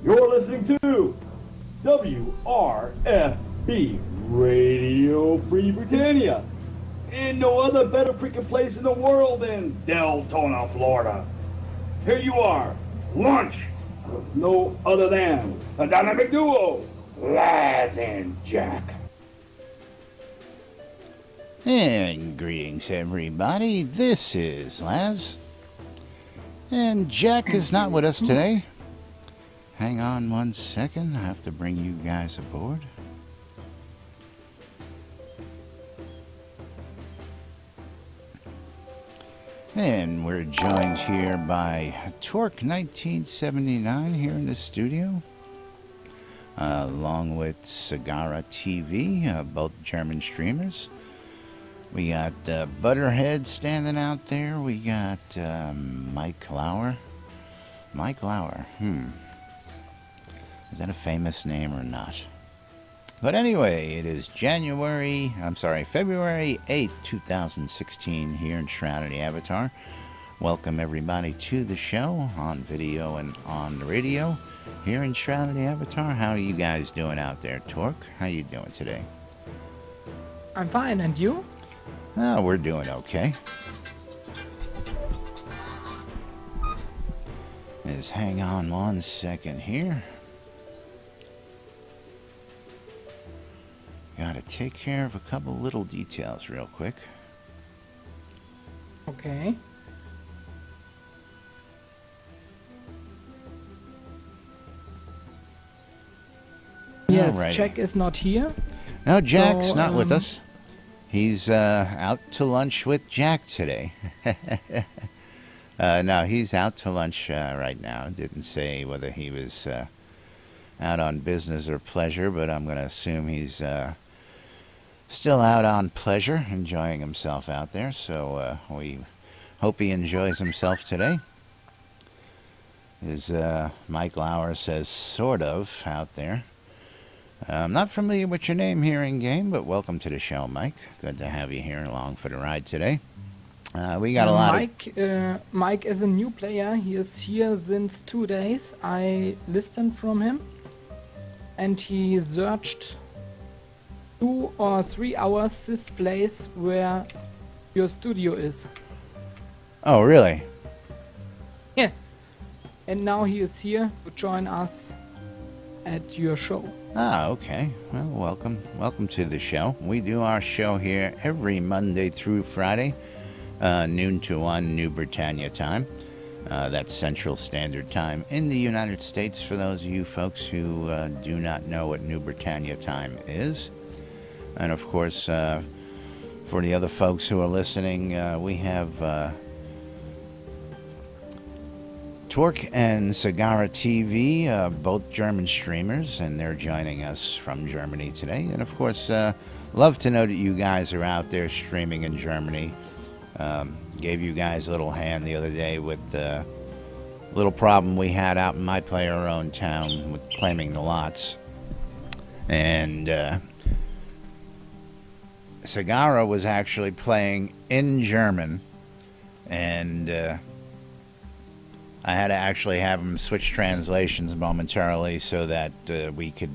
You're listening to WRFB Radio Free Britannia. In no other better freaking place in the world than Deltona, Florida. Here you are, lunch with no other than the dynamic duo, Laz and Jack. And greetings, everybody. This is Laz. And Jack is not with us today. Hang on one second. I have to bring you guys aboard. And we're joined here by Torque 1979 here in the studio. Along with Sagara TV, both German streamers. We got Butterhead standing out there. We got Mike Lauer. Mike Lauer. Is that a famous name or not? But anyway, it is February 8th, 2016 here in Shroud of the Avatar. Welcome everybody to the show on video and on the radio here in Shroud of the Avatar. How are you guys doing out there, Torque? How you doing today? I'm fine, and you? Oh, we're doing okay. Just hang on one second here. Gotta take care of a couple little details real quick. Okay. Yes, Alrighty. Jack is not here. No, Jack's So, not with us. He's out to lunch with Jack today. No, he's out to lunch right now. Didn't say whether he was out on business or pleasure, but I'm going to assume he's still out on pleasure, enjoying himself out there. So we hope he enjoys himself today. As Mike Lauer says, sort of, out there. I'm not familiar with your name here in game, but welcome to the show, Mike. Good to have you here along for the ride today. We got a lot Mike is a new player. He is here since 2 days. I listened from him, and he searched 2 or 3 hours this place where your studio is. Oh, really? Yes. And now he is here to join us at your show. Ah, okay. Well, welcome to the show. We do our show here every Monday through Friday, noon to 1 New Britannia time. That's Central Standard Time in the United States for those of you folks who do not know what New Britannia time is. And of course, for the other folks who are listening, we have Torque and Sagara TV, both German streamers, and they're joining us from Germany today. And of course, love to know that you guys are out there streaming in Germany. Gave you guys a little hand the other day with the little problem we had out in my player-owned town with claiming the lots. And Sagara was actually playing in German, and I had to actually have him switch translations momentarily so that we could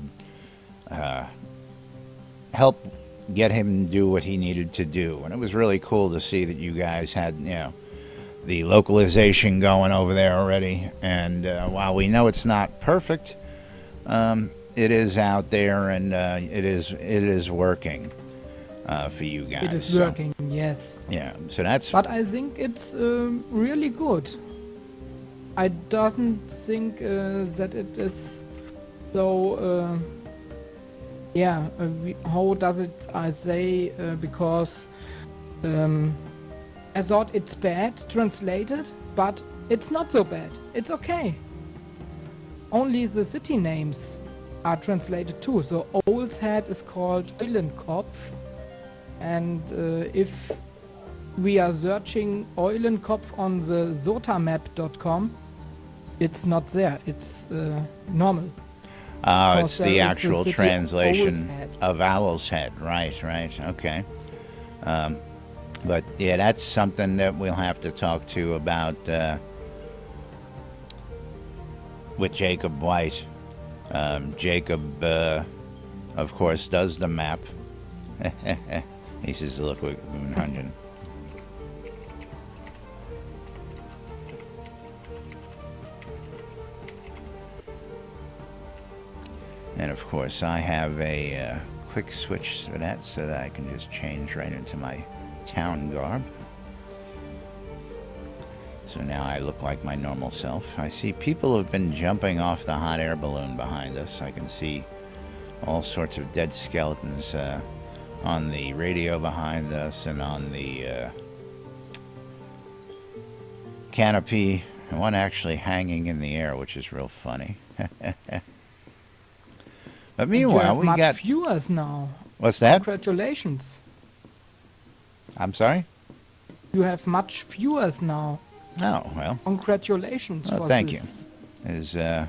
help get him to do what he needed to do. And it was really cool to see that you guys had, the localization going over there already. And while we know it's not perfect, it is out there, and it is working for you guys. It is working, yes. Yeah, so that's... But I think it's really good. I doesn't think that it is so... how does it I say? Because I thought it's bad translated, but it's not so bad. It's okay. Only the city names are translated too. So Owl's Head is called Eulenkopf, and if we are searching Eulenkopf on the sotamap.com, it's not there. It's normal. It's the actual translation of Owl's Head. Right, okay. But yeah, that's something that we'll have to talk to about with Jacob White Jacob, of course, does the map. He says, look, we're 100. And of course, I have a quick switch for that so that I can just change right into my town garb. So now I look like my normal self. I see people have been jumping off the hot air balloon behind us. I can see all sorts of dead skeletons on the radio behind us and on the canopy. And one actually hanging in the air, which is real funny. But meanwhile, we got much viewers now. What's that? Congratulations. I'm sorry? You have much viewers now. Oh, well. Congratulations Well, for thank this. you.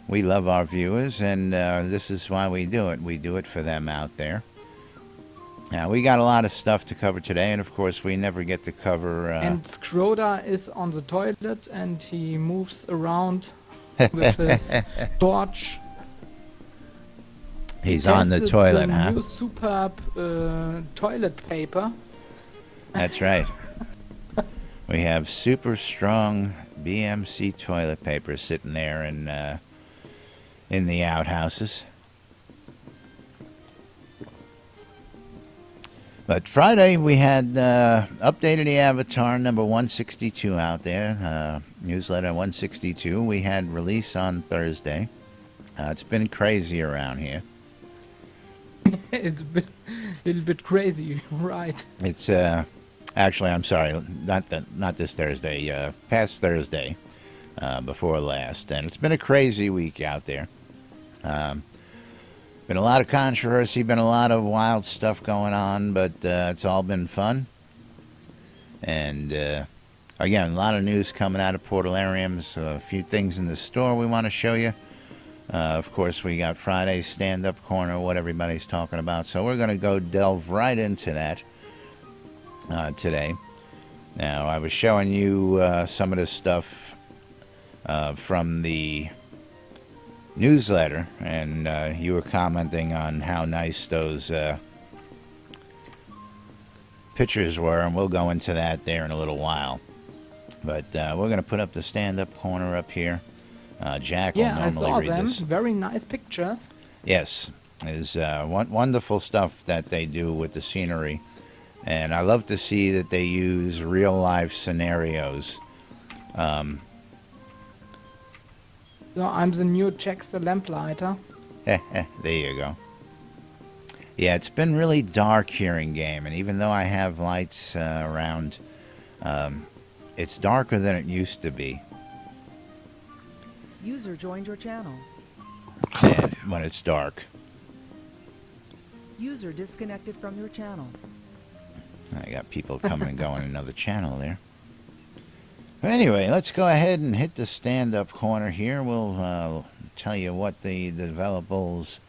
We love our viewers, and this is why we do it. We do it for them out there. Now, we got a lot of stuff to cover today, and of course, we never get to cover... And Shroud is on the toilet, and he moves around with his torch. He's on the toilet, huh? New superb toilet paper. That's right. We have super strong BMC toilet paper sitting there in the outhouses. But Friday we had updated the avatar number 162 out there, newsletter 162. We had release on Thursday. It's been crazy around here. It's a little bit crazy, right? It's actually, I'm sorry, not this Thursday, past Thursday, before last, and it's been a crazy week out there. Been a lot of controversy, been a lot of wild stuff going on, but it's all been fun. And again, a lot of news coming out of Portalariums, a few things in the store we want to show you. Of course, we got Friday's stand-up corner, what everybody's talking about. So we're going to go delve right into that today. Now, I was showing you some of this stuff from the newsletter, and you were commenting on how nice those pictures were, and we'll go into that there in a little while. But we're going to put up the stand-up corner up here. Jack will normally I saw read them. this. Very nice pictures. Yes, is wonderful stuff that they do with the scenery, and I love to see that they use real life scenarios. So I'm the new Jack the Lamplighter. There you go. Yeah, it's been really dark here in game, and even though I have lights around, it's darker than it used to be. User joined your channel. And when it's dark. User disconnected from your channel. I got people coming and going another channel there. But anyway, let's go ahead and hit the stand-up corner here. We'll tell you what the developers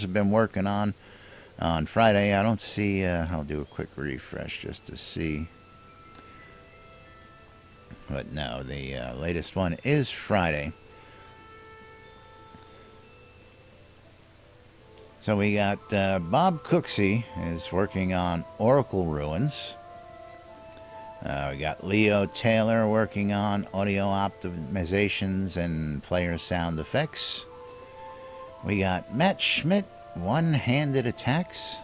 have been working on Friday. I don't see... I'll do a quick refresh just to see. But no, the latest one is Friday. So we got Bob Cooksey is working on Oracle Ruins. We got Leo Taylor working on audio optimizations and player sound effects. We got Matt Schmidt, one-handed attacks.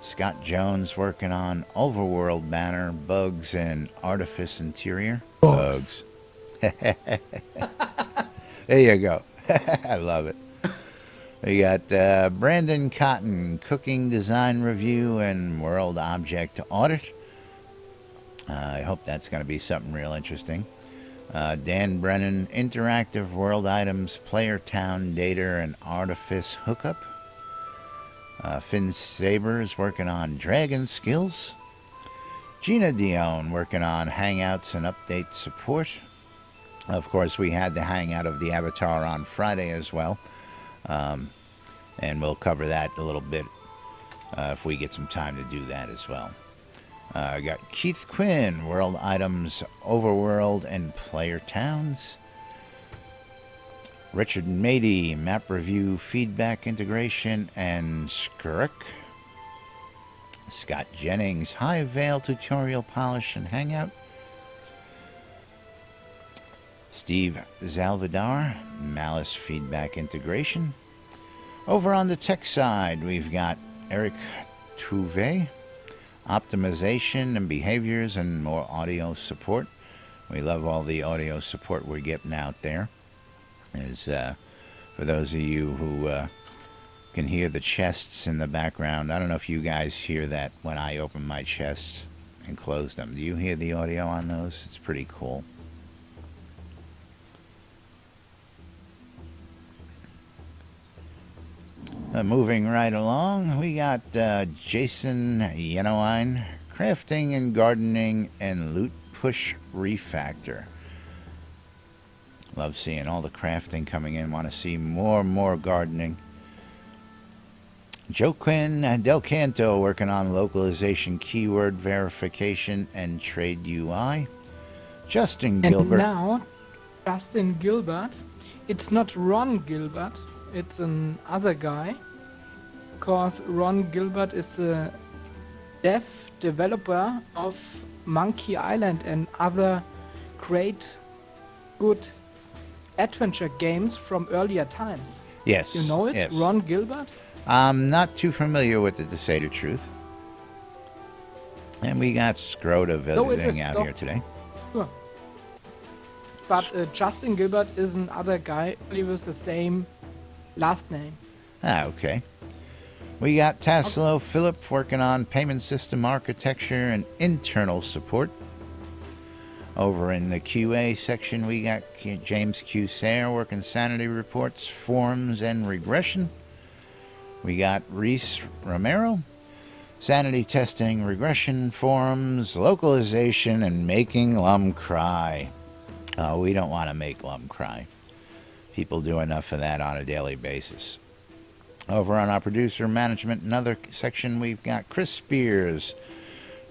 Scott Jones working on Overworld banner, bugs, and artifice interior. Bugs. There you go. I love it. We got Brandon Cotton, cooking design review and world object audit. I hope that's going to be something real interesting. Dan Brennan, interactive world items, player town data, and artifice hookup. Finn Saber is working on dragon skills. Gina Dion working on hangouts and update support. Of course, we had the hangout of the avatar on Friday as well. And we'll cover that a little bit if we get some time to do that as well. I got Keith Quinn, world items, overworld, and player towns. Richard Mady, map review, feedback integration, and Skirk. Scott Jennings, High Veil tutorial polish and hangout. Steve Zalvadar, Malice feedback integration. Over on the tech side, we've got Eric Trouvé, optimization and behaviors and more audio support. We love all the audio support we're getting out there. As for those of you who can hear the chests in the background, I don't know if you guys hear that when I open my chests and close them. Do you hear the audio on those? It's pretty cool. Moving right along, we got Jason Yenowine, crafting and gardening and loot push refactor. Love seeing all the crafting coming in. Want to see more gardening. Joe Quinn Del Canto working on localization, keyword verification, and trade UI. Justin Gilbert. And now, Justin Gilbert. It's not Ron Gilbert. It's another guy. Because Ron Gilbert is a developer of Monkey Island and other great, good adventure games from earlier times. Yes. You know it? Yes. Ron Gilbert? I'm not too familiar with it, to say the truth. And we got Shroud visiting out here today. Sure. But Justin Gilbert is another guy only with the same last name. Ah, okay. We got Tassilo Philip working on payment system architecture and internal support. Over in the QA section, we got James Q. Sayre working sanity reports, forms, and regression. We got Reese Romero, sanity testing, regression, forms, localization, and making Lum cry. We don't want to make Lum cry. People do enough of that on a daily basis. Over on our producer management, another section, we've got Chris Spears,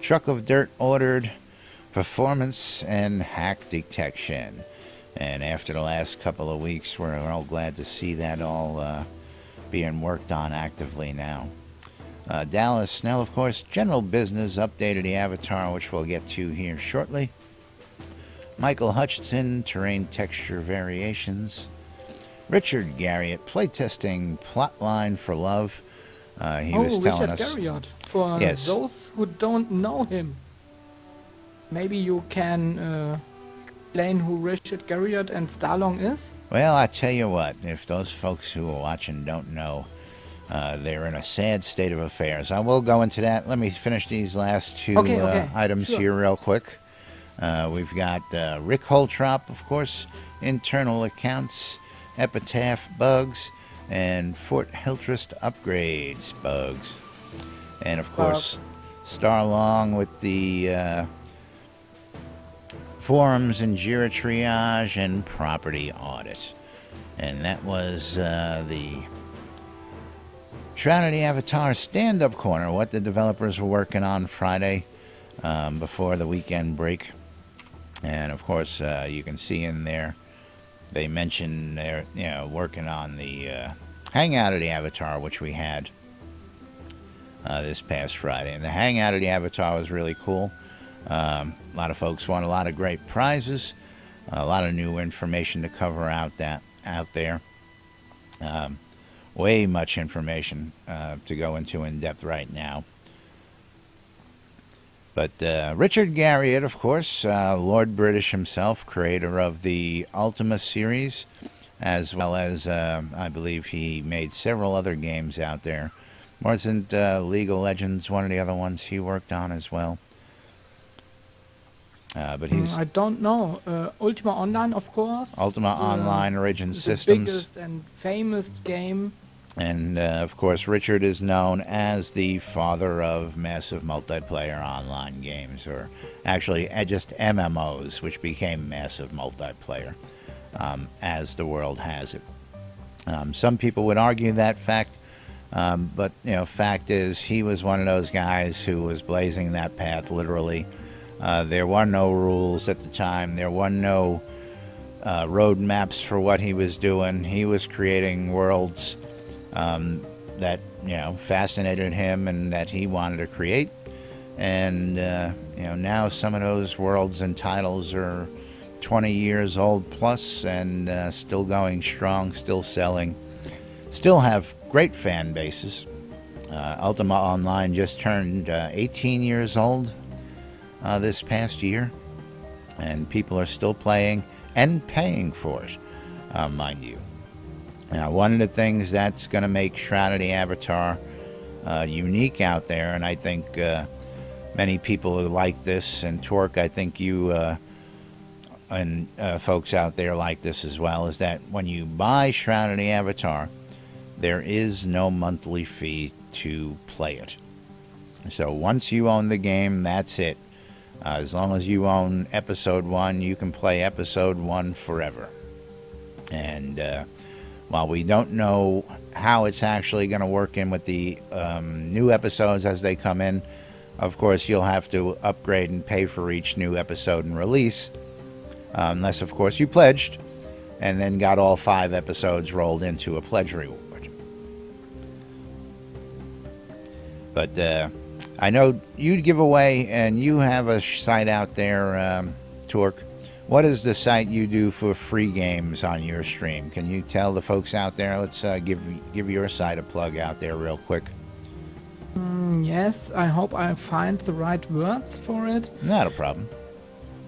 truck of dirt ordered, performance, and hack detection. And after the last couple of weeks, we're all glad to see that all being worked on actively now. Dallas Snell, of course, general business, updated the avatar, which we'll get to here shortly. Michael Hutchinson, terrain texture variations. Richard Garriott, playtesting Plotline for Love. He was telling Richard us. Garriott. For Yes. those who don't know him, maybe you can explain who Richard Garriott and Starlong is? Well, I tell you what, if those folks who are watching don't know, they're in a sad state of affairs. I will go into that. Let me finish these last two items Sure. here real quick. We've got Rick Holtrop, of course, internal accounts, Epitaph bugs, and Fort Hildrest upgrades bugs. And, of course, Starlong with the forums and Jira triage and property audit. And that was the Shroud of the Avatar stand-up corner, what the developers were working on Friday before the weekend break. And, of course, you can see in there, they mentioned they're working on the Hangout of the Avatar, which we had this past Friday. And the Hangout of the Avatar was really cool. A lot of folks won a lot of great prizes, a lot of new information to cover out there. Way much information to go into in depth right now. But Richard Garriott, of course, Lord British himself, creator of the Ultima series, as well as I believe he made several other games out there. Wasn't League of Legends one of the other ones he worked on as well? But he's I don't know. Ultima Online, of course. Ultima Online Origin the Systems. biggest and famous game. And, of course, Richard is known as the father of massive multiplayer online games, or actually just MMOs, which became massive multiplayer, as the world has it. Some people would argue that fact, but, fact is he was one of those guys who was blazing that path literally. There were no rules at the time. There were no roadmaps for what he was doing. He was creating worlds that fascinated him and that he wanted to create. And now some of those worlds and titles are 20 years old plus and still going strong, still selling, still have great fan bases. Ultima Online just turned 18 years old this past year, and people are still playing and paying for it, mind you. Now, one of the things that's going to make Shroud of the Avatar unique out there, and I think many people who like this, and Torque, I think you and folks out there like this as well, is that when you buy Shroud of the Avatar, there is no monthly fee to play it. So once you own the game, that's it. As long as you own Episode 1, you can play Episode 1 forever. And while we don't know how it's actually going to work in with the new episodes as they come in, of course, you'll have to upgrade and pay for each new episode and release. Unless, of course, you pledged and then got all 5 episodes rolled into a pledge reward. But I know you give away, and you have a site out there, Torque. What is the site you do for free games on your stream? Can you tell the folks out there? Let's give your site a plug out there real quick. Yes, I hope I find the right words for it. Not a problem.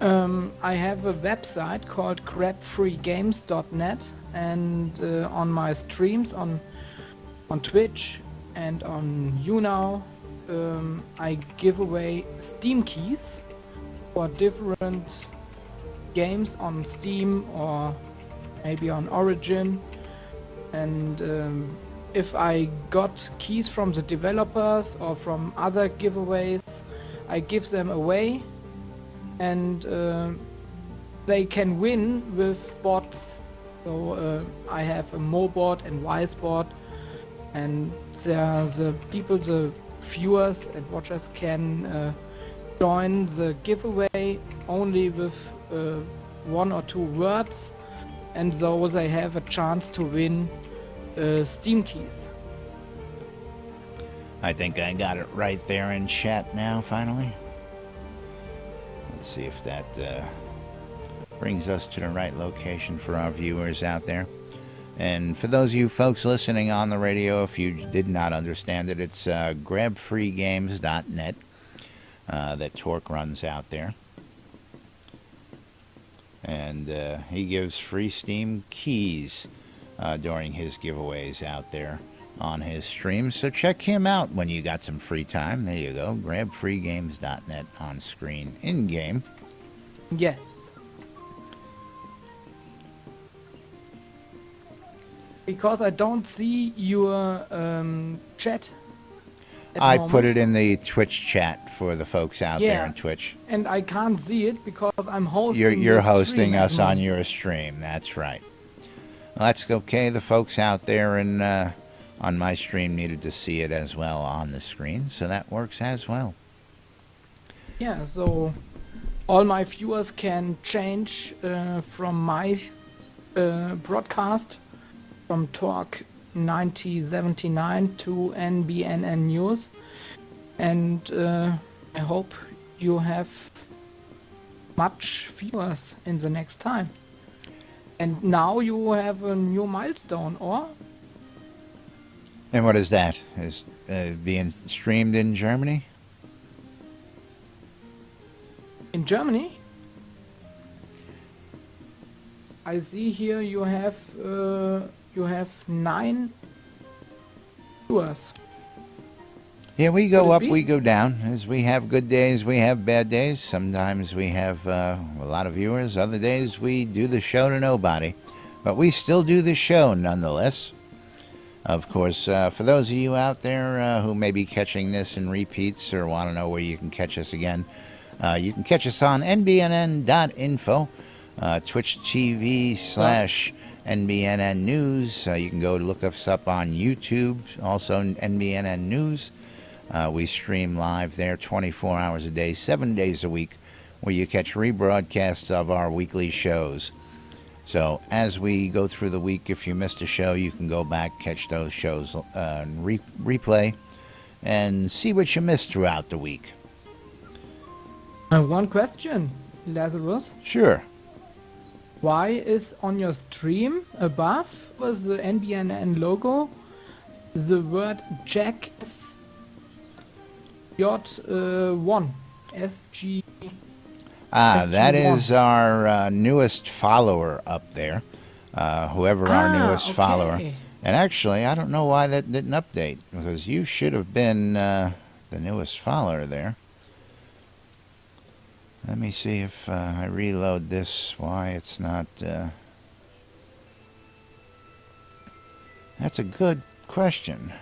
I have a website called grabfreegames.net, and on my streams on Twitch and on YouNow, I give away Steam keys for different games on Steam or maybe on Origin. And if I got keys from the developers or from other giveaways, I give them away. And they can win with bots. So I have a Mobot and Wisebot, and the people, the viewers and watchers can join the giveaway only with 1 or 2 words, and so they have a chance to win Steam keys. I think I got it right there in chat now, finally. Let's see if that brings us to the right location for our viewers out there. And for those of you folks listening on the radio, if you did not understand it, it's grabfreegames.net that Torque runs out there. And he gives free Steam keys during his giveaways out there on his streams. So check him out when you got some free time. There you go. Grabfreegames.net on screen in-game. Yes. Because I don't see your chat. I put it in the Twitch chat for the folks out there in Twitch. And I can't see it because I'm hosting. You're hosting us on your stream. That's right. Well, that's okay. The folks out there in on my stream needed to see it as well on the screen, so that works as well. Yeah, so all my viewers can change from my broadcast from Talk 9079 to NBNN News, and I hope you have much viewers in the next time. And now you have a new milestone, or? And what is that? Is being streamed in Germany? In Germany? I see here you have 9 viewers. Yeah, we go up, we go down. As we have good days, we have bad days. Sometimes we have a lot of viewers. Other days we do the show to nobody. But we still do the show nonetheless. Of course, for those of you out there who may be catching this in repeats or want to know where you can catch us again, you can catch us on nbnn.info, Twitch TV /NBNN News. You can go to look us up on YouTube, also NBNN News. We stream live there 24 hours a day, 7 days a week, where you catch rebroadcasts of our weekly shows. So as we go through the week, if you missed a show, you can go back, catch those shows, and replay, and see what you missed throughout the week. One question, Lazarus. Sure. Why is on your stream above with the NBNN logo the word Jack J1 SG? That SG1. is our newest follower up there. Whoever our newest follower. And actually, I don't know why that didn't update, because you should have been the newest follower there. Let me see if I reload this, why it's not... That's a good question.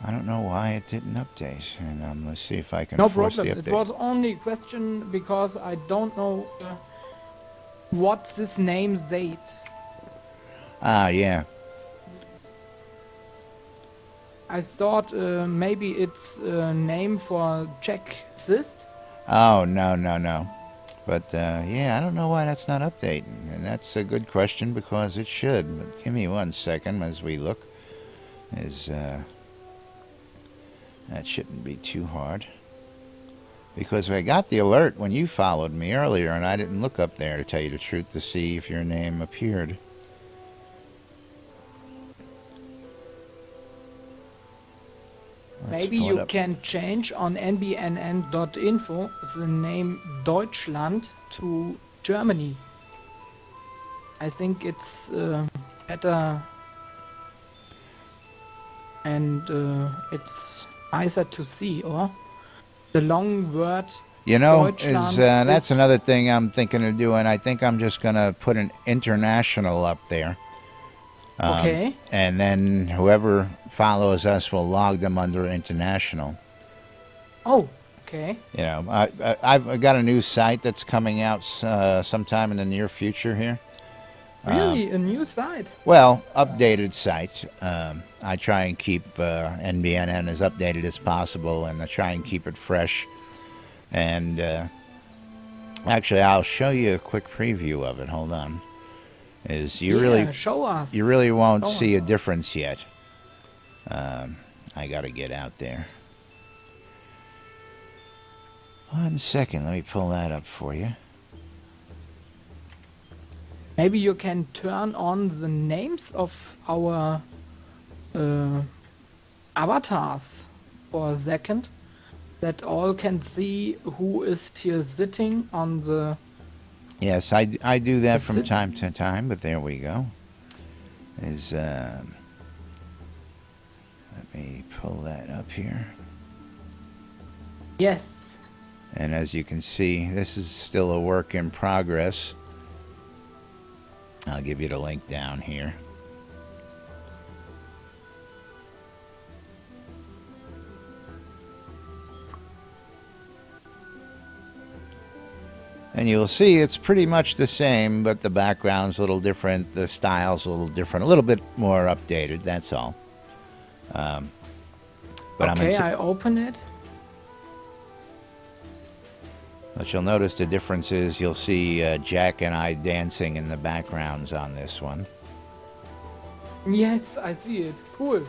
I don't know why it didn't update. And let's see if I can No force problem. the update. It was only a question because I don't know what this name said. Yeah. I thought maybe it's a name for Jack Cyst. Oh, no. But, yeah, I don't know why that's not updating. And that's a good question, because it should. But give me 1 second as we look. That shouldn't be too hard. Because I got the alert when you followed me earlier, and I didn't look up there, to tell you the truth, to see if your name appeared. Let's Maybe pull it you up. can change on nbnn.info the name Deutschland to Germany. I think it's better and it's nicer to see, or the long word You know, Deutschland that's is- another thing I'm thinking of doing. I think I'm just going to put an international up there. Okay. And then whoever follows us will log them under international. Oh, okay. You know, I've got a new site that's coming out sometime in the near future here. Really, a new site. Well, updated site. I try and keep NBNN as updated as possible, and I try and keep it fresh. And actually, I'll show you a quick preview of it. Hold on. Show us. You really won't Show see a us. difference yet. I got to get out there. 1 second. Let me pull that up for you. Maybe you can turn on the names of our avatars for a second, that all can see who is here sitting on the... Yes, I do that That's from it. time to time, but there we go. Let me pull that up here. Yes. And as you can see, this is still a work in progress. I'll give you the link down here. And you'll see it's pretty much the same, but the background's a little different, the style's a little different, a little bit more updated, that's all. But Okay, I open it. But you'll notice the difference is you'll see Jack and I dancing in the backgrounds on this one. Yes, I see it. Cool.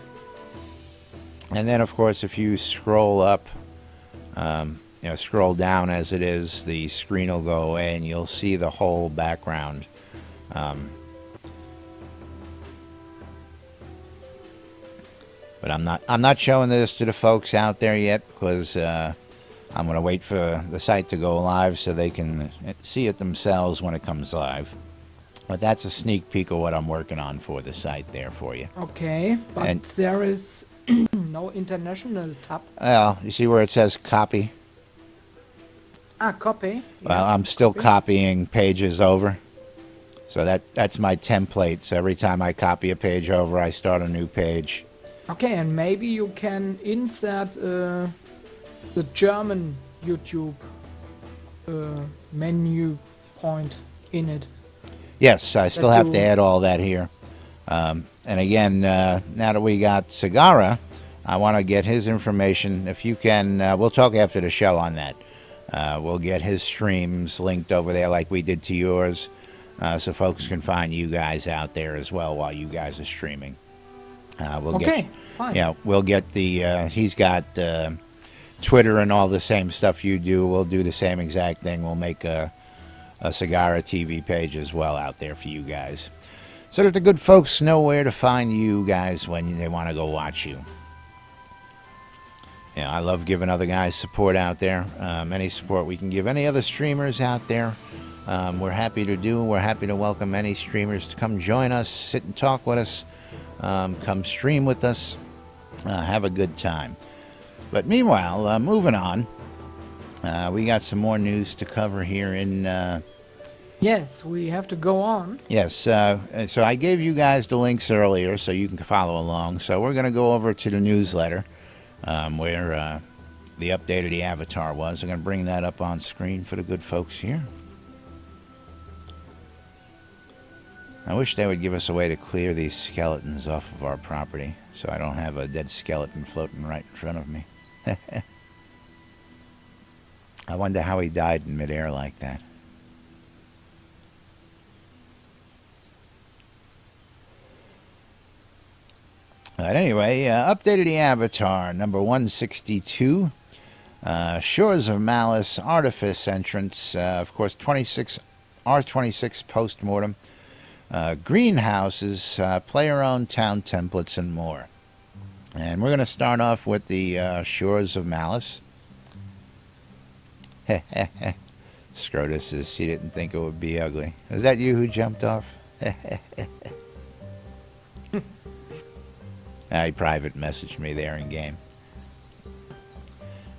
And then, of course, if you scroll up, scroll down as it is, the screen will go away and you'll see the whole background. But I'm not showing this to the folks out there yet, because I'm going to wait for the site to go live so they can see it themselves when it comes live. But that's a sneak peek of what I'm working on for the site there for you. Okay, but And- there is no international tab. Well, you see where it says copy? Ah, copy. Well, I'm still copying pages over. So that's my template. So every time I copy a page over, I start a new page. Okay, and maybe you can insert the German YouTube menu point in it. Yes, I still That have you- to add all that here. And again, now that we got Sagara, I want to get his information. If you can, we'll talk after the show on that. we'll get his streams linked over there like we did to yours, so folks can find you guys out there as well while you guys are streaming. We'll Okay, get, fine. yeah, we'll get the. He's got Twitter and all the same stuff you do. We'll do the same exact thing. We'll make a Sagara TV page as well out there for you guys, so that the good folks know where to find you guys when they want to go watch you. Yeah, I love giving other guys support out there. Any support we can give any other streamers out there, we're happy to do. We're happy to welcome any streamers to come join us, sit and talk with us, come stream with us, have a good time. But meanwhile, moving on, we got some more news to cover here in... Yes, we have to go on. Yes, so I gave you guys the links earlier so you can follow along. So we're going to go over to the newsletter where the update of the avatar was. I'm going to bring that up on screen for the good folks here. I wish they would give us a way to clear these skeletons off of our property so I don't have a dead skeleton floating right in front of me. I wonder how he died in midair like that. But anyway, updated the avatar, number 162. Shores of Malice, Artifice entrance, of course, R26 post-mortem. Greenhouses, player-owned town templates, and more. And we're going to start off with the Shores of Malice. Scrotus says he didn't think it would be ugly. Is that you who jumped off? He private messaged me there in game.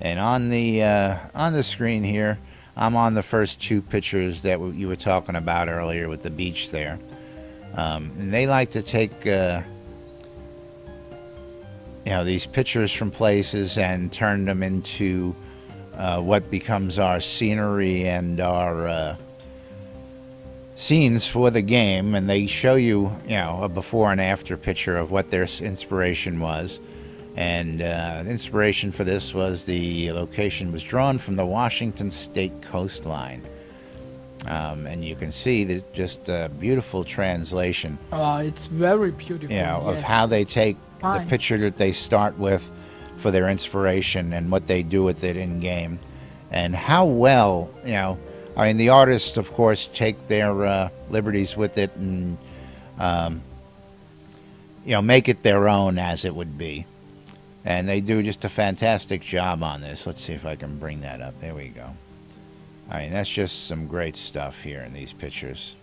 And on the screen here, I'm on the first two pictures that you were talking about earlier with the beach there. And they like to take these pictures from places and turn them into what becomes our scenery and our scenes for the game, and they show you, a before and after picture of what their inspiration was. And the inspiration for this was the location was drawn from the Washington State coastline. And you can see that just a beautiful translation. It's very beautiful. Of yes. how they take Fine. the picture that they start with for their inspiration and what they do with it in game, and how well, I mean, the artists, of course, take their liberties with it and, make it their own as it would be. And they do just a fantastic job on this. Let's see if I can bring that up. There we go. I mean, that's just some great stuff here in these pictures.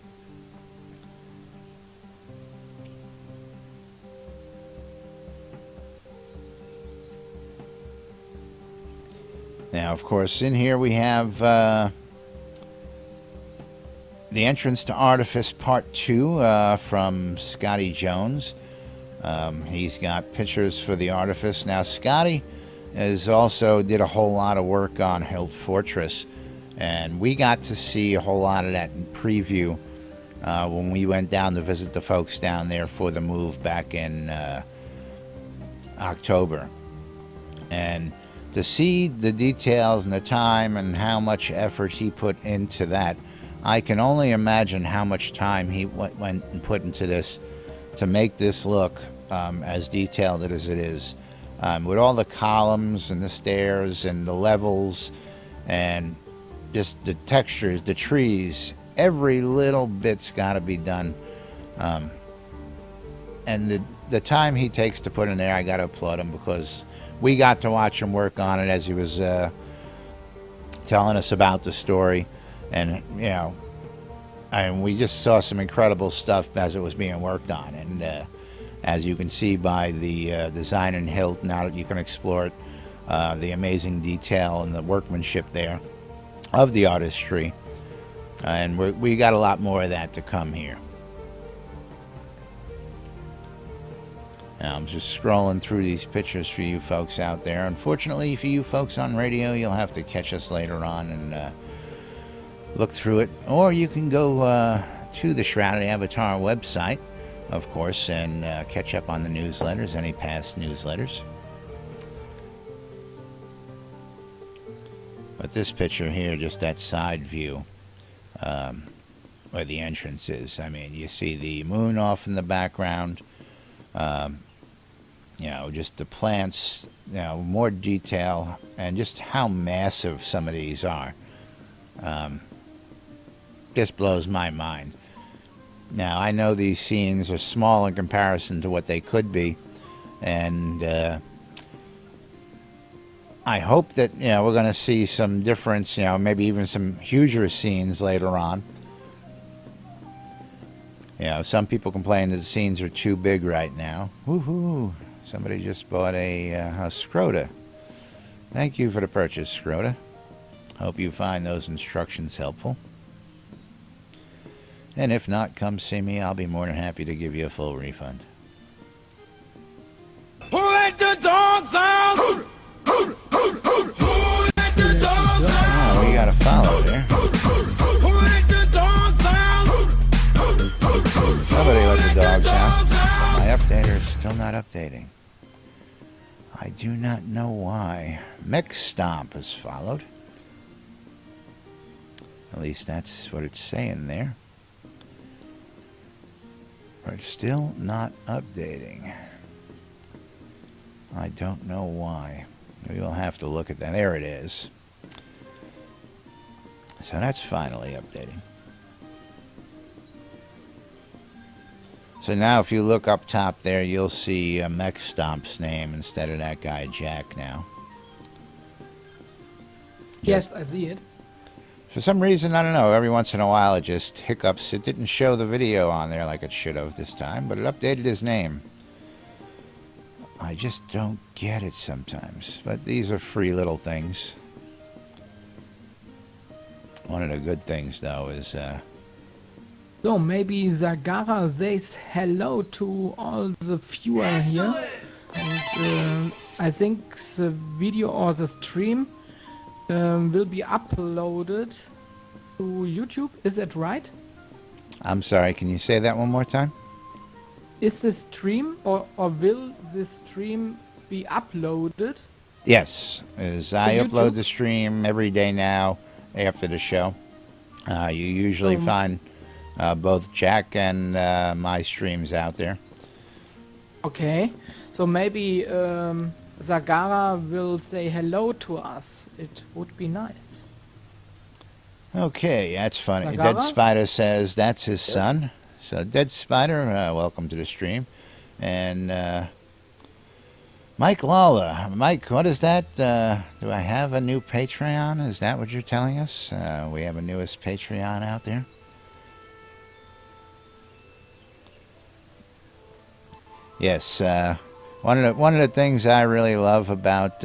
Now, of course, in here we have the entrance to Artifice Part 2 from Scotty Jones. He's got pictures for the Artifice. Now, Scotty also did a whole lot of work on Hilt Fortress, and we got to see a whole lot of that in preview when we went down to visit the folks down there for the move back in October. And to see the details and the time and how much effort he put into that, I can only imagine how much time he went and put into this to make this look as detailed as it is. With all the columns and the stairs and the levels and just the textures, the trees, every little bit's got to be done. And the time he takes to put in there, I got to applaud him, because we got to watch him work on it as he was telling us about the story. And, and we just saw some incredible stuff as it was being worked on. And as you can see by the design and hilt, now that you can explore it, the amazing detail and the workmanship there of the artistry. And we got a lot more of that to come here. Now, I'm just scrolling through these pictures for you folks out there. Unfortunately, for you folks on radio, you'll have to catch us later on and look through it. Or you can go to the Shroud Avatar website, of course, and catch up on the newsletters, any past newsletters. But this picture here, just that side view, where the entrance is. I mean, you see the moon off in the background. Just the plants, more detail, and just how massive some of these are. Just blows my mind. Now, I know these scenes are small in comparison to what they could be, and I hope that, we're going to see some difference, maybe even some huger scenes later on. Some people complain that the scenes are too big right now. Woohoo! Somebody just bought a Shroud. Thank you for the purchase, Shroud. Hope you find those instructions helpful. And if not, come see me. I'll be more than happy to give you a full refund. Who let the dogs out? Who let the dogs out? Oh, we got a follow there. Who let the dogs out? Somebody let the dogs out. My updater is still not updating. I do not know why. Mech Stomp has followed. At least that's what it's saying there. But it's still not updating. I don't know why. Maybe we'll have to look at that. There it is. So that's finally updating. So now if you look up top there, you'll see Mech Stomp's name instead of that guy Jack now. Yes, I see it. For some reason, I don't know, every once in a while it just hiccups. It didn't show the video on there like it should have this time, but it updated his name. I just don't get it sometimes. But these are free little things. One of the good things, though, is... So maybe Zagara says hello to all the viewers here. And I think the video or the stream will be uploaded to YouTube. Is that right? I'm sorry, can you say that one more time? Is the stream or will the stream be uploaded? Yes, as I YouTube? upload the stream every day now after the show. You usually find both Jack and my streams out there. Okay, so maybe Zagara will say hello to us. It would be nice. Okay, that's funny. Zagara? Dead Spider says that's his son. So Dead Spider, welcome to the stream. And Mike Lawler. Mike, what is that? Do I have a new Patreon? Is that what you're telling us? We have a newest Patreon out there. Yes, one of the things I really love about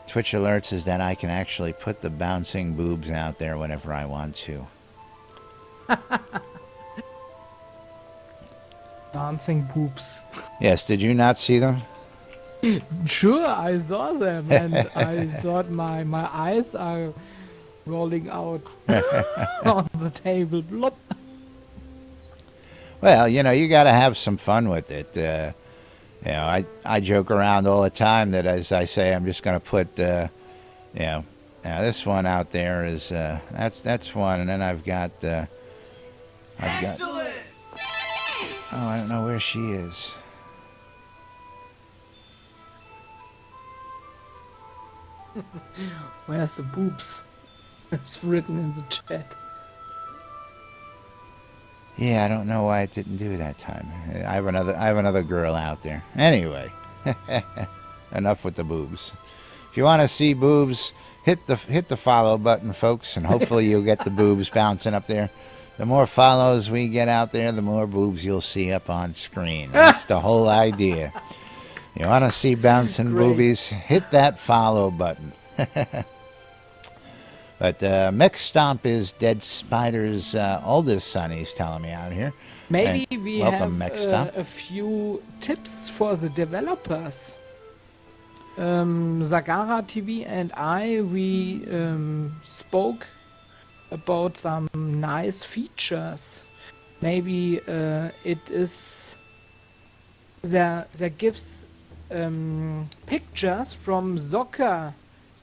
Twitch alerts is that I can actually put the bouncing boobs out there whenever I want to. Dancing boobs. Yes, did you not see them? Sure, I saw them, and I thought my eyes are rolling out on the table. Blop. Well, you got to have some fun with it. I joke around all the time that, as I say, I'm just going to put, now this one out there is that's one, and then I've got. Excellent! Oh, I don't know where she is. Where's the boobs? It's written in the chat. Yeah, I don't know why it didn't do that time. I have another girl out there. Anyway, enough with the boobs. If you want to see boobs, hit the follow button, folks, and hopefully you'll get the boobs bouncing up there. The more follows we get out there, the more boobs you'll see up on screen. That's the whole idea. You want to see bouncing boobies? Hit that follow button. But Mech Stomp is Dead Spider's oldest son, he's telling me out here. Maybe And we welcome, Mech Stomp. have a few tips for the developers. Zagara TV and we spoke about some nice features. Maybe it is there gives pictures from soccer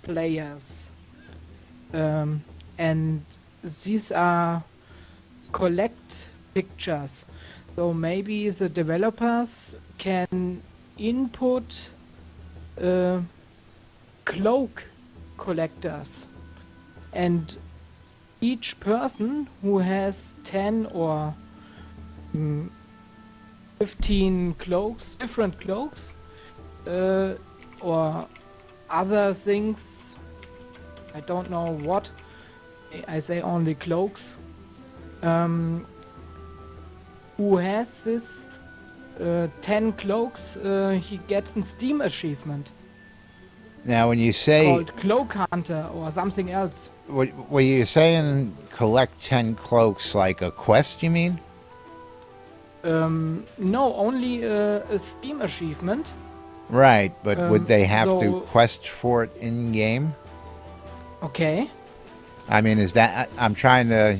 players. and these are collect pictures. So maybe the developers can input uh, cloak collectors, and each person who has 10 or 15 cloaks, different cloaks, or other things, I don't know what, I say only cloaks, who has this 10 cloaks, he gets a Steam achievement Now, when you say, called Cloak Hunter or something else. were you saying collect 10 cloaks like a quest, you mean? No, only a Steam achievement. Right, but would they have to so- quest for it in game? Okay. I mean, is that I'm trying to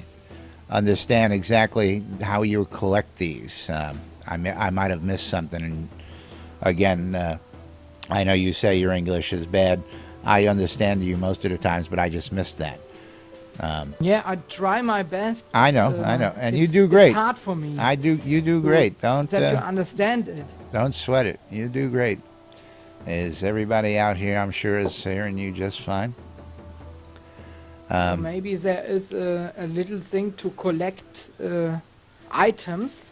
understand exactly how you collect these. I might have missed something. And again, I know you say your English is bad. I understand you most of the times, but I just missed that. Yeah, I try my best. I know, and you it's- do great. It's hard for me. You do great. Don't that you understand it. don't sweat it. You do great. Is everybody out here? I'm sure is hearing you just fine. Maybe there is a little thing to collect items.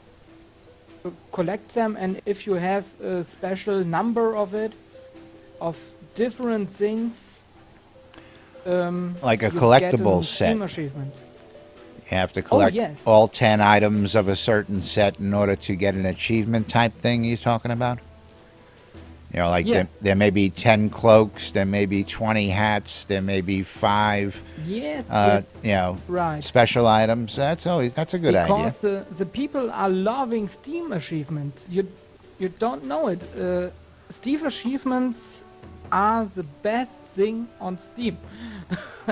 To collect them, and if you have a special number of it, of different things, Like a you get collectible a set. Steam achievement. You have to collect yes. all 10 items of a certain set in order to get an achievement type thing you're talking about? You know, like Yeah. there may be 10 cloaks, there may be 20 hats, there may be 5, Yes, yes, you know, right. special items. That's a good idea. Because the people are loving Steam achievements. You don't know it. Steam achievements are the best thing on Steam,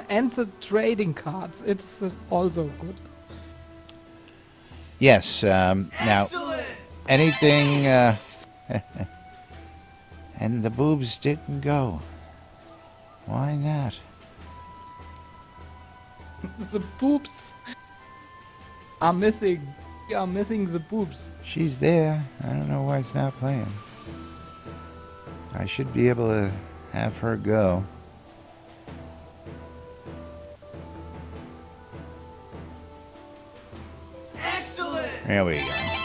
and the trading cards. It's also good. Yes. Now, anything. And the boobs didn't go. Why not? The boobs are missing. We are missing the boobs. She's there. I don't know why it's not playing. I should be able to have her go. Excellent! There we go.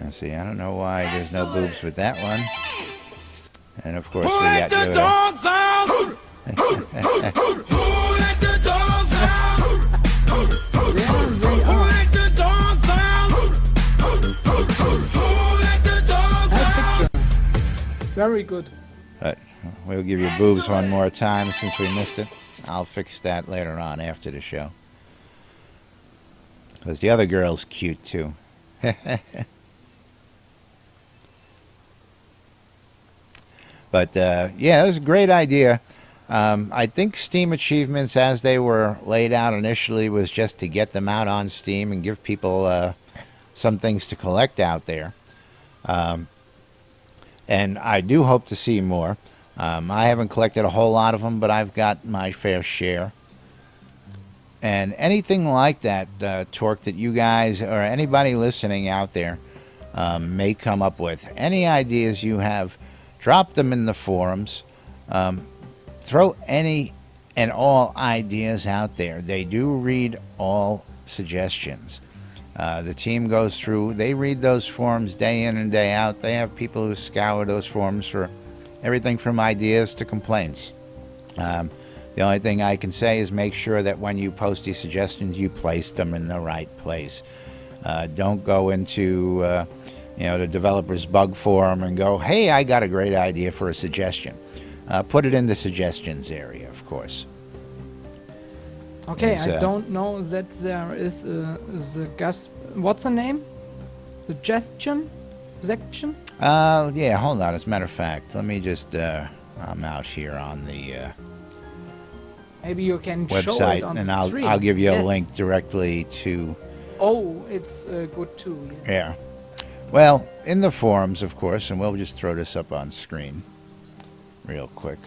Now see, I don't know why there's no boobs with that one. And of course Who we let got the Yoda. dogs out? Who let the dogs out? Who let the dogs out? Who let the dogs out? Very good. But we'll give you boobs one more time since we missed it. I'll fix that later on after the show. Because the other girl's cute too. But yeah, it was a great idea. I think Steam achievements, as they were laid out initially, was just to get them out on Steam and give people some things to collect out there. And I do hope to see more. I haven't collected a whole lot of them, but I've got my fair share. And anything like that, Torque, that you guys or anybody listening out there may come up with, any ideas you have, drop them in the forums. Throw any and all ideas out there. They do read all suggestions. The team goes through, they read those forums day in and day out. They have people who scour those forums for everything from ideas to complaints. The only thing I can say is make sure that when you post these suggestions, you place them in the right place. Don't go into the developer's bug forum and go, hey, I got a great idea for a suggestion. Put it in the suggestions area, of course. Okay, It's, I don't know that there is the gas. What's the name? Suggestion section. Yeah, hold on. As a matter of fact, let me just, I'm out here on the Maybe you can show it website, on and the stream. I'll give you a Yes. link directly to. Oh, it's good too. Yeah. Yeah. Well, in the forums, of course, and we'll just throw this up on screen. real quick.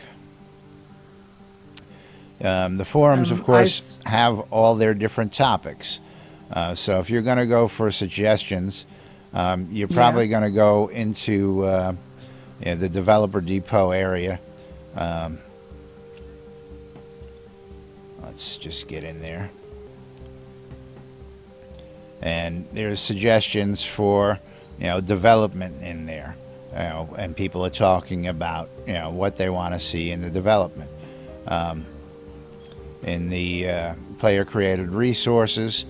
The forums, of I course, have all their different topics. So if you're going to go for suggestions, you're probably going to go into the Developer Depot area. Let's just get in there. And there's suggestions for, development in there. And people are talking about, what they want to see in the development. In the player-created resources,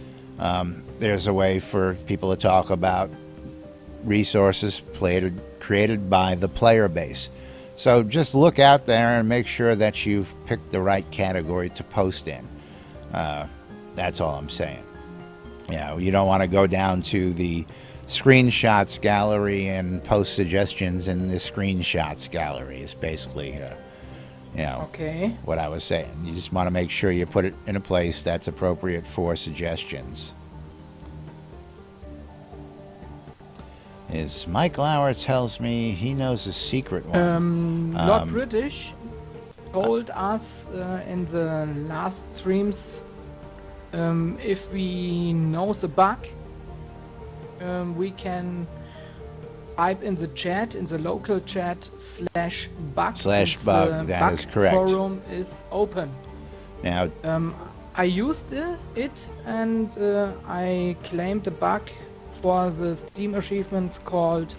there's a way for people to talk about resources created by the player base. So just look out there and make sure that you've picked the right category to post in. That's all I'm saying. You don't want to go down to the screenshots gallery and post suggestions in the screenshots gallery. Is basically, Okay. what I was saying. You just want to make sure you put it in a place that's appropriate for suggestions. Mike Lauer tells me he knows a secret one. Lord British told us in the last streams, if we know the bug, we can type in the chat, in the local chat, /bug. /bug, that is correct. The forum is open. Now, I used it and I claimed the bug for the Steam achievements called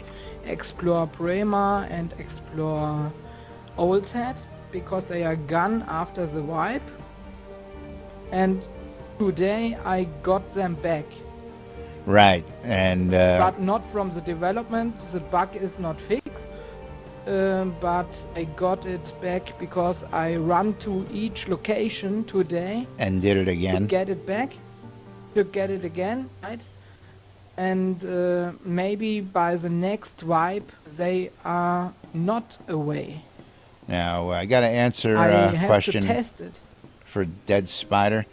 Explore Bremer and Explore Owl's Head, because they are gone after the wipe. And today I got them back. right, and But not from the development. The bug is not fixed. But I got it back because I run to each location today and did it to again. get it back, to get it again, right? And maybe by the next wipe they are not away. Now, I got to answer I a have question to test it. for Dead Spider.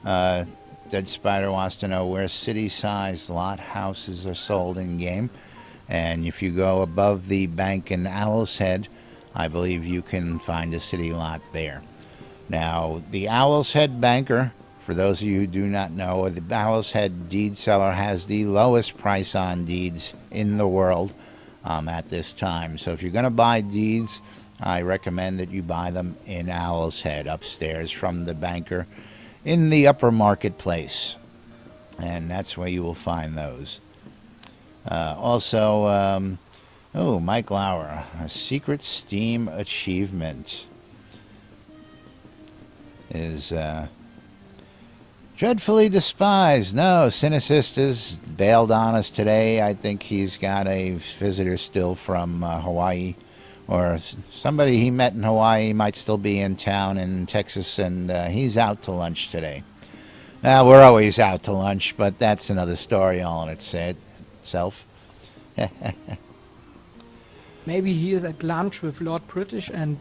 Dead Spider wants to know where city-sized lot houses are sold in game. And if you go above the bank in Owl's Head, I believe you can find a city lot there. Now, the Owl's Head banker, for those of you who do not know, the Owl's Head deed seller has the lowest price on deeds in the world at this time. So if you're going to buy deeds, I recommend that you buy them in Owl's Head upstairs from the banker in the upper marketplace. And that's where you will find those. Also, Mike Lauer, a secret Steam achievement is dreadfully despised. No, Cynicist is bailed on us today. I think he's got a visitor still from Hawaii, or somebody he met in Hawaii might still be in town in Texas, and he's out to lunch today. Now, we're always out to lunch, but that's another story all in itself. Maybe he is at lunch with Lord British and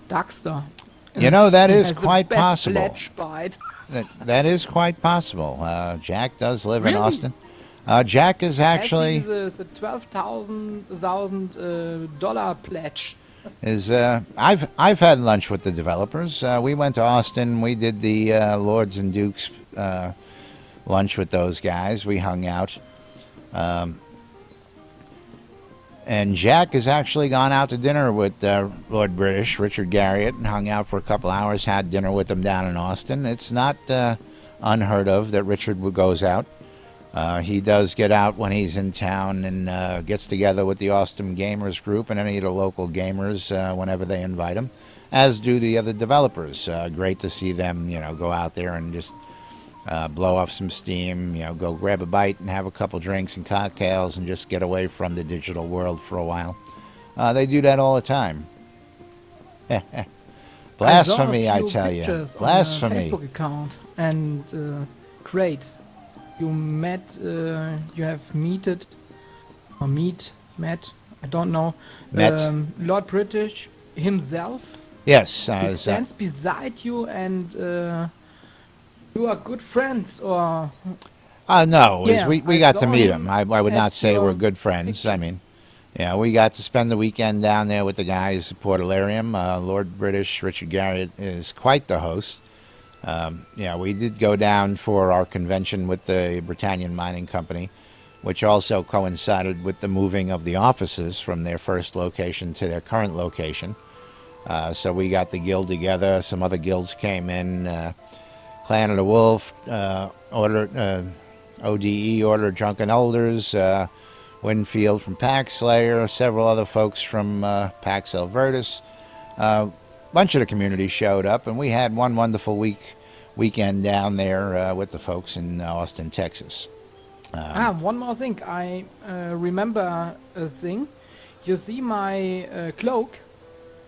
Daxter. That He is has the quite best possible. pledge bite. That is quite possible. Jack does live in Really? Austin. Jack is actually the $12,000 pledge. I've had lunch with the developers. We went to Austin. We did the Lords and Dukes lunch with those guys. We hung out. And Jack has actually gone out to dinner with Lord British, Richard Garriott, and hung out for a couple hours, had dinner with him down in Austin. It's not unheard of that Richard goes out. He does get out when he's in town and gets together with the Austin Gamers group and any of the local gamers whenever they invite him, as do the other developers. Great to see them, go out there and just blow off some steam, go grab a bite and have a couple drinks and cocktails and just get away from the digital world for a while. They do that all the time. Blasphemy, I tell you. Blasphemy. Facebook account and great. You met, you have met, I don't know. Met. Lord British himself. Yes. He stands beside you and you are good friends, or... No, Yeah, we I got to saw meet him him. I would not at say your we're good friends. picture. I mean, Yeah, we got to spend the weekend down there with the guys at Portalarium. Lord British Richard Garriott is quite the host. Yeah, we did go down for our convention with the Britannian Mining Company, which also coincided with the moving of the offices from their first location to their current location. So we got the guild together. Some other guilds came in. Clan of the Wolf, ODE, Order of Drunken Elders, Winfield from Pack Slayer, several other folks from Pax Albertus. A bunch of the community showed up, and we had one wonderful weekend down there with the folks in Austin, Texas. One more thing. I remember a thing. You see my cloak?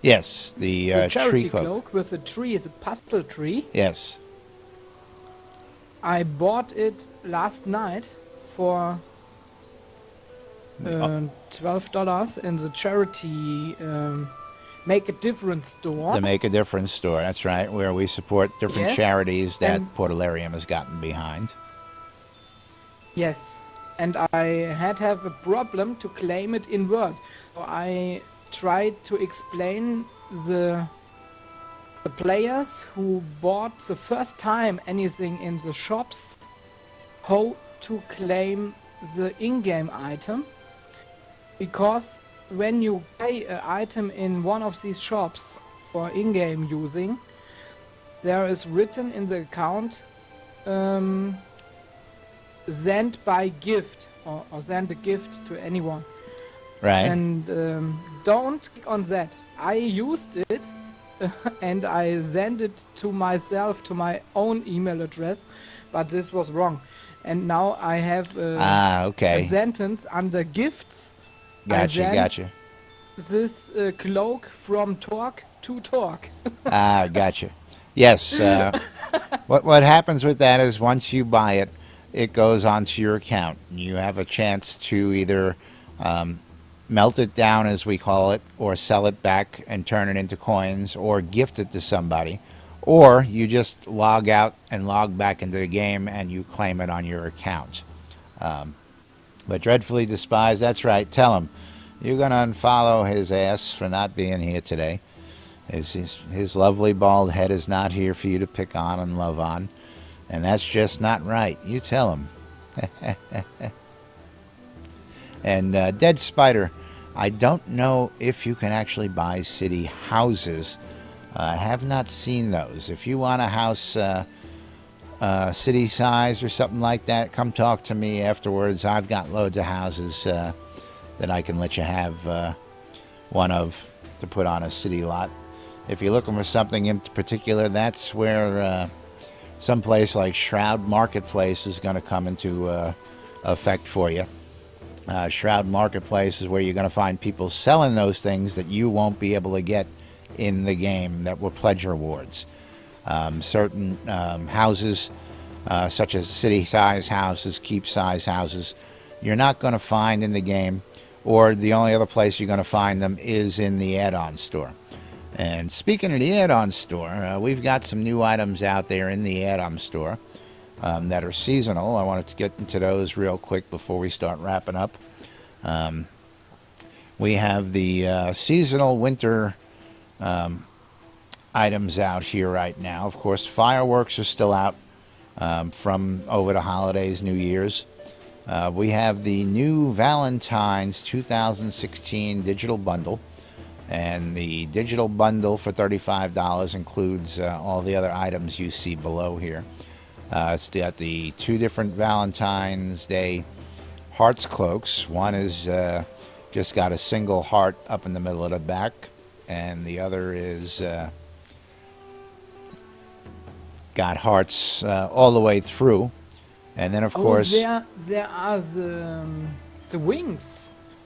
Yes, the charity tree cloak. with the tree, the pastel tree. Yes. I bought it last night for $12 in the charity Make a Difference store. The Make a Difference store, that's right, where we support different Yes. charities that And- Portalarium has gotten behind. Yes, and I had have a problem to claim it in Word. So I tried to explain the players who bought the first time anything in the shops how to claim the in-game item, because when you buy an item in one of these shops for in-game using, there is written in the account send by gift or send a gift to anyone. Right. And don't click on that. I used it and I sent it to myself to my own email address, but this was wrong. And now I have a Okay. sentence under gifts. I sent Gotcha. This cloak from Torque to Torque. Gotcha. Yes. What happens with that is once you buy it, it goes onto your account. You have a chance to either melt it down, as we call it, or sell it back and turn it into coins, or gift it to somebody, or you just log out and log back into the game and you claim it on your account. But Dreadfully Despised, that's right. Tell him you're going to unfollow his ass for not being here today. His lovely bald head is not here for you to pick on and love on. And that's just not right. You tell him. And Dead Spider, I don't know if you can actually buy city houses. I have not seen those. If you want a house city size or something like that, come talk to me afterwards. I've got loads of houses that I can let you have one of to put on a city lot. If you're looking for something in particular, that's where some place like Shroud Marketplace is going to come into effect for you. Shroud Marketplace is where you're going to find people selling those things that you won't be able to get in the game that were pledge rewards. Certain houses, such as city-size houses, keep-size houses, you're not going to find in the game, or the only other place you're going to find them is in the add-on store. And speaking of the add-on store, we've got some new items out there in the add-on store that are seasonal. I wanted to get into those real quick before we start wrapping up. We have the seasonal winter items out here right now. Of course, fireworks are still out from over the holidays, New Year's. We have the new Valentine's 2016 digital bundle. And the digital bundle for $35 includes all the other items you see below here. It's got the two different Valentine's Day hearts cloaks. One is just got a single heart up in the middle of the back, and the other is got hearts all the way through. And then, of course, there are the wings.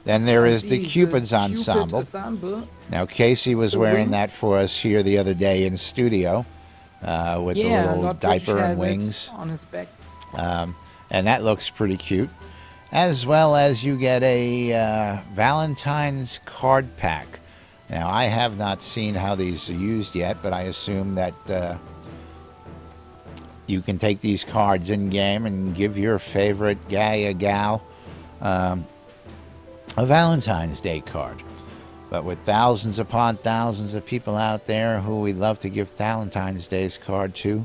then there I is see the Cupid's ensemble. ensemble. Now, Casey was The wearing wings. that for us here the other day in studio with the little Lord British diaper has and it wings. on his back. And that looks pretty cute. As well as you get a Valentine's card pack. Now, I have not seen how these are used yet, but I assume that you can take these cards in-game and give your favorite guy or gal a Valentine's Day card. But with thousands upon thousands of people out there who we'd love to give Valentine's Day's card to,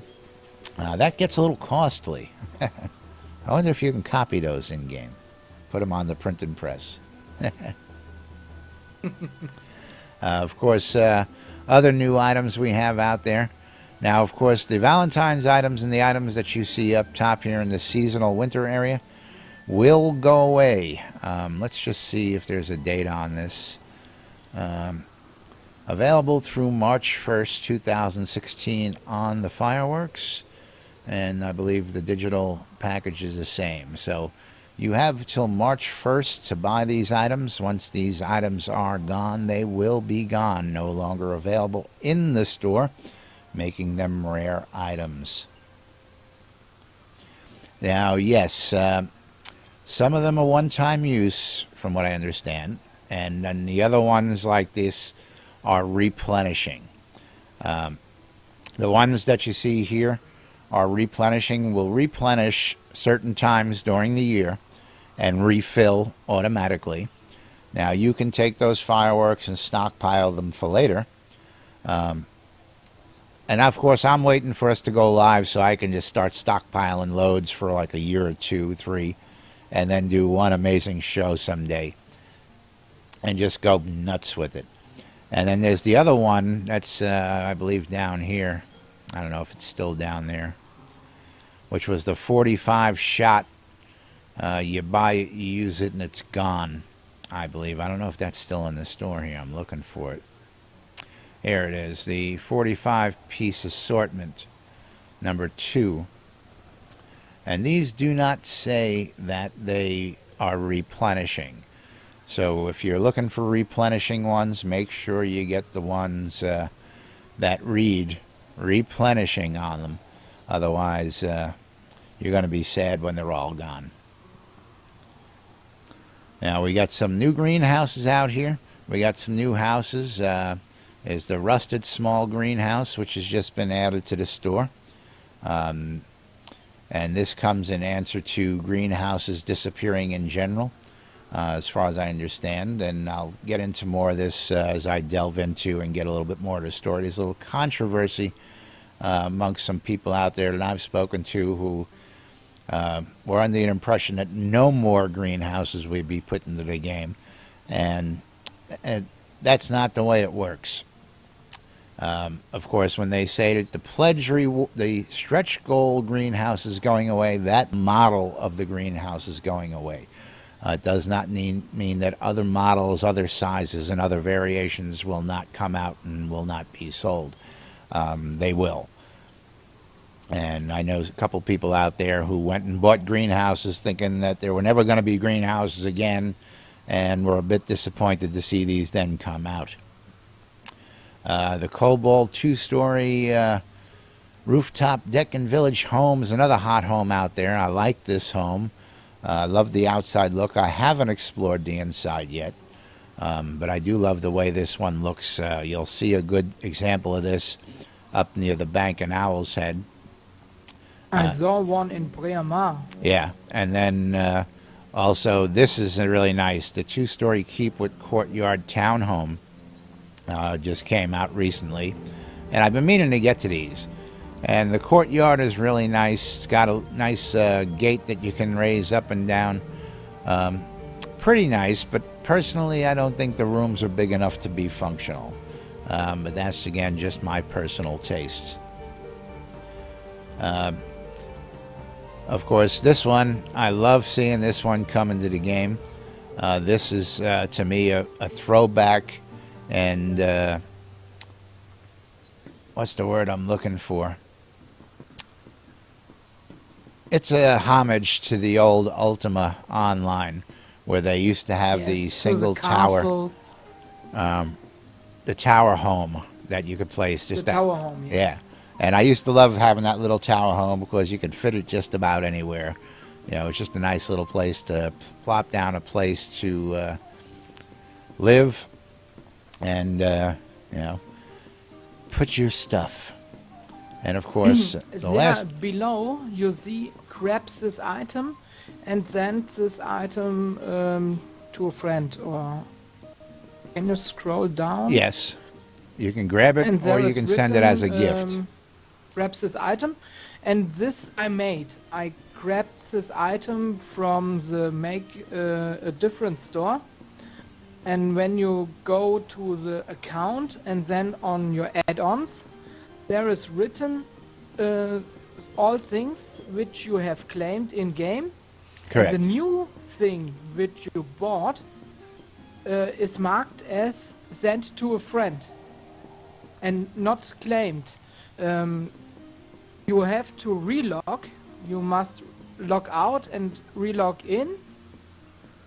that gets a little costly. I wonder if you can copy those in-game. Put them on the printing press. Of course, other new items we have out there. Now, of course, the Valentine's items and the items that you see up top here in the seasonal winter area will go away. Let's just see if there's a date on this. Available through March 1st, 2016 on the fireworks. And I believe the digital package is the same. So you have till March 1st to buy these items. Once these items are gone, they will be gone. No longer available in the store, making them rare items. Now, yes, some of them are one-time use, from what I understand. And then the other ones like this are replenishing. The ones that you see here are replenishing, will replenish certain times during the year and refill automatically. Now you can take those fireworks and stockpile them for later. And of course I'm waiting for us to go live so I can just start stockpiling loads for like a year or 2, 3, and then do one amazing show someday and just go nuts with it. And then there's the other one that's I believe down here. I don't know if it's still down there, which was the 45 shot. You buy it, you use it, and it's gone, I believe. I don't know if that's still in the store here. I'm looking for it. Here it is, the 45-piece assortment, number 2. And these do not say that they are replenishing. So if you're looking for replenishing ones, make sure you get the ones that read replenishing on them. Otherwise, you're going to be sad when they're all gone. Now, we got some new greenhouses out here. We got some new houses. Is the rusted small greenhouse, which has just been added to the store. And this comes in answer to greenhouses disappearing in general, as far as I understand. And I'll get into more of this as I delve into and get a little bit more of the story. There's a little controversy amongst some people out there that I've spoken to who were under the impression that no more greenhouses would be put into the game. And that's not the way it works. Of course, when they say that the stretch goal greenhouse is going away, that model of the greenhouse is going away. It does not mean that other models, other sizes, and other variations will not come out and will not be sold. They will. And I know a couple people out there who went and bought greenhouses thinking that there were never going to be greenhouses again, and were a bit disappointed to see these then come out. The Cobalt 2-story rooftop deck and village home is another hot home out there. I like this home. I love the outside look. I haven't explored the inside yet, but I do love the way this one looks. You'll see a good example of this up near the bank in Owl's Head. I saw one in Bremer. Yeah, and then also this is really nice. The 2-story keep with courtyard townhome just came out recently, and I've been meaning to get to these. And the courtyard is really nice. It's got a nice gate that you can raise up and down. Pretty nice, but personally I don't think the rooms are big enough to be functional. But that's, again, just my personal taste. Of course, this one, I love seeing this one come into the game. This is, to me, a throwback, and what's the word I'm looking for? It's a homage to the old Ultima Online, where they used to have the single tower, the tower home that you could place. Just the tower home, yeah. And I used to love having that little tower home because you could fit it just about anywhere. You know, it's just a nice little place to plop down, a place to live and, you know, put your stuff. And, of course, the last... Below, you see, grab this item and send this item to a friend, or can you scroll down? Yes. You can grab it And or there you is can send it as a written, gift. grabs this item, and this I made. I grabbed this item from the make a different store, and when you go to the account and then on your add-ons, there is written all things which you have claimed in game. Correct. And the new thing which you bought is marked as sent to a friend and not claimed. You have to relog. You must log out and relog in,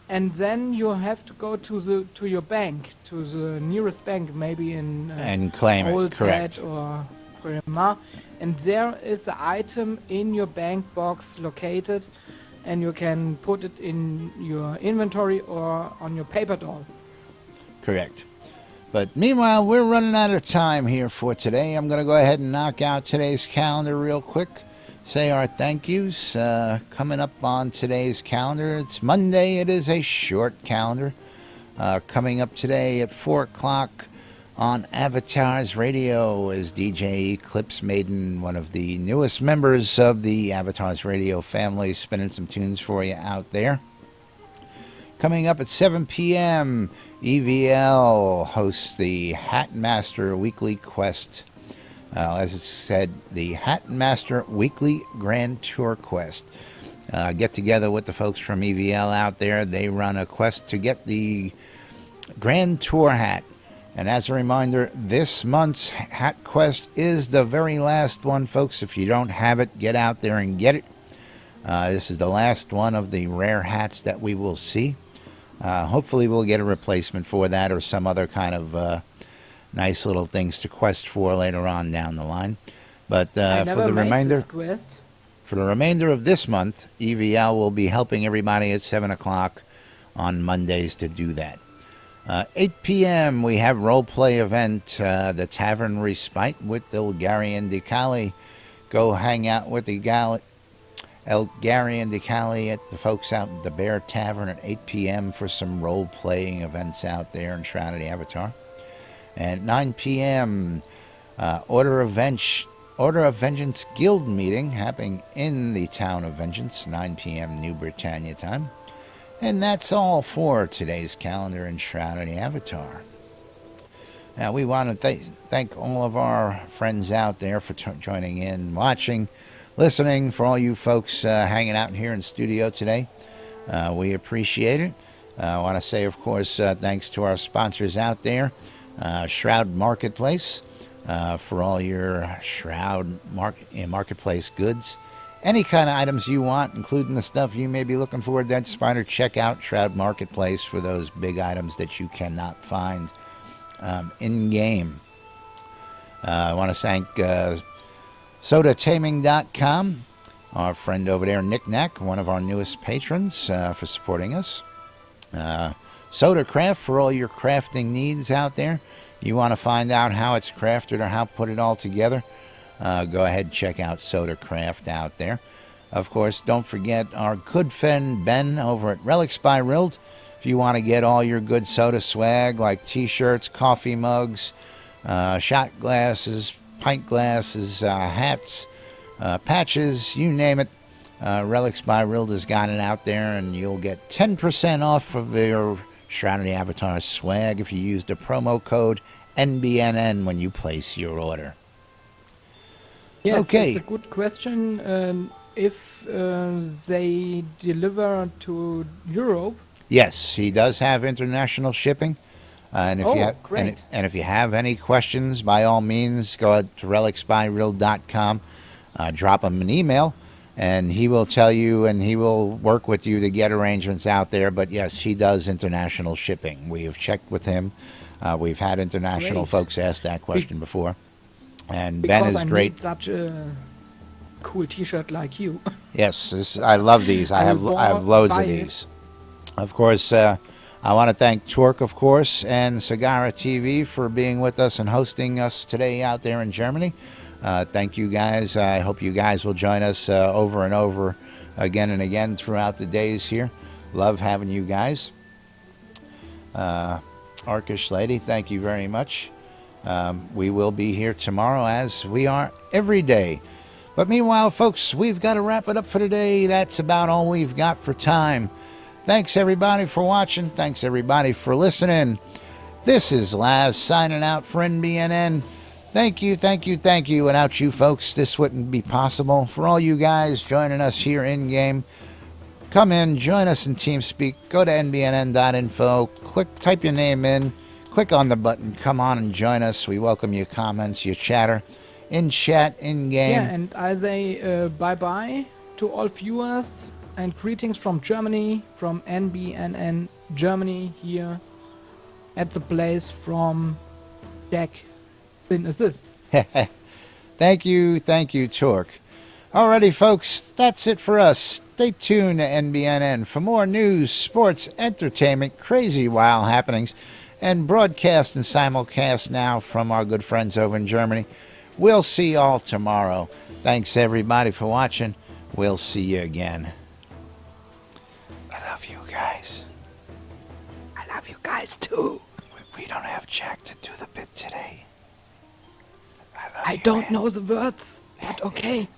and then you have to go to your bank, to the nearest bank, maybe in And claim it. Old Correct. Head or Prima, and there is the item in your bank box located, and you can put it in your inventory or on your paper doll. Correct. But meanwhile, we're running out of time here for today. I'm going to go ahead and knock out today's calendar real quick. Say our thank yous. Coming up on today's calendar, it's Monday. It is a short calendar. Coming up today at 4 o'clock on Avatars Radio is DJ Eclipse Maiden, one of the newest members of the Avatars Radio family, spinning some tunes for you out there. Coming up at 7 p.m., EVL hosts the Hat Master Weekly Quest. As it said, the Hat Master Weekly Grand Tour Quest. Get together with the folks from EVL out there. They run a quest to get the Grand Tour hat. And as a reminder, this month's hat quest is the very last one, folks. If you don't have it, get out there and get it. This is the last one of the rare hats that we will see. Hopefully we'll get a replacement for that or some other kind of nice little things to quest for later on down the line. But I for never the made remainder, this quest. for the remainder of this month, EVL will be helping everybody at 7 o'clock on Mondays to do that. 8 p.m. we have role play event, the Tavern Respite with Elgarian DeCali. Go hang out with the Elgarian DeCali at the folks out at the Bear Tavern at 8 p.m. for some role playing events out there in Shroud of the Avatar. And 9 p.m. Order of Vengeance Guild meeting happening in the town of Vengeance, 9 p.m. New Britannia time. And that's all for today's calendar in Shroud of the Avatar. Now, we want to thank all of our friends out there for joining in, watching, listening, for all you folks hanging out here in studio today. We appreciate it. I want to say, of course, thanks to our sponsors out there, Shroud Marketplace, for all your Shroud Marketplace goods. Any kind of items you want, including the stuff you may be looking for at Dead Spider, check out Shroud Marketplace for those big items that you cannot find in-game. I want to thank SodaTaming.com, our friend over there, Nick Knack, one of our newest patrons, for supporting us. Soda Craft for all your crafting needs out there. You want to find out how it's crafted or how to put it all together, go ahead and check out Soda Craft out there. Of course, don't forget our good friend Ben over at Relics by Rild. If you want to get all your good soda swag like t-shirts, coffee mugs, shot glasses, pint glasses, hats, patches, you name it, Relics by Rild has got it out there, and you'll get 10% off of your Shroud of the Avatar swag if you use the promo code NBNN when you place your order. Yes, Okay. it's a good question. If they deliver to Europe, Yes, he does have international shipping. And if Oh, you have, great. and if you have any questions, by all means, go to relicsbyreal.com, drop him an email, and he will tell you, and he will work with you to get arrangements out there. But yes, he does international shipping. We have checked with him. We've had international Great. folks ask that question before. And because Ben is I great. need such a cool T-shirt like you. Yes, I love these. I I have will loads buy of it. these. Of course, I want to thank Torque, of course, and Sagara TV for being with us and hosting us today out there in Germany. Thank you guys. I hope you guys will join us over and over again and again throughout the days here. Love having you guys. Orcish lady, thank you very much. We will be here tomorrow as we are every day. But meanwhile, folks, we've got to wrap it up for today. That's about all we've got for time. Thanks, everybody, for watching. Thanks, everybody, for listening. This is Laz signing out for NBNN. Thank you, thank you, thank you. Without you folks, this wouldn't be possible. For all you guys joining us here in-game, come in, join us in TeamSpeak. Go to nbnn.info, type your name in, click on the button, come on and join us. We welcome your comments, your chatter, in chat, in-game. Yeah, and I say bye-bye to all viewers and greetings from Germany, from NBNN Germany here at the place from Jack in Assist. Thank you, Torque. Alrighty, folks, that's it for us. Stay tuned to NBNN for more news, sports, entertainment, crazy wild happenings, and broadcast and simulcast now from our good friends over in Germany. We'll see y'all tomorrow. Thanks, everybody, for watching. We'll see you again. I love you guys. I love you guys too. We don't have Jack to do the bit today. I don't know the words, but okay.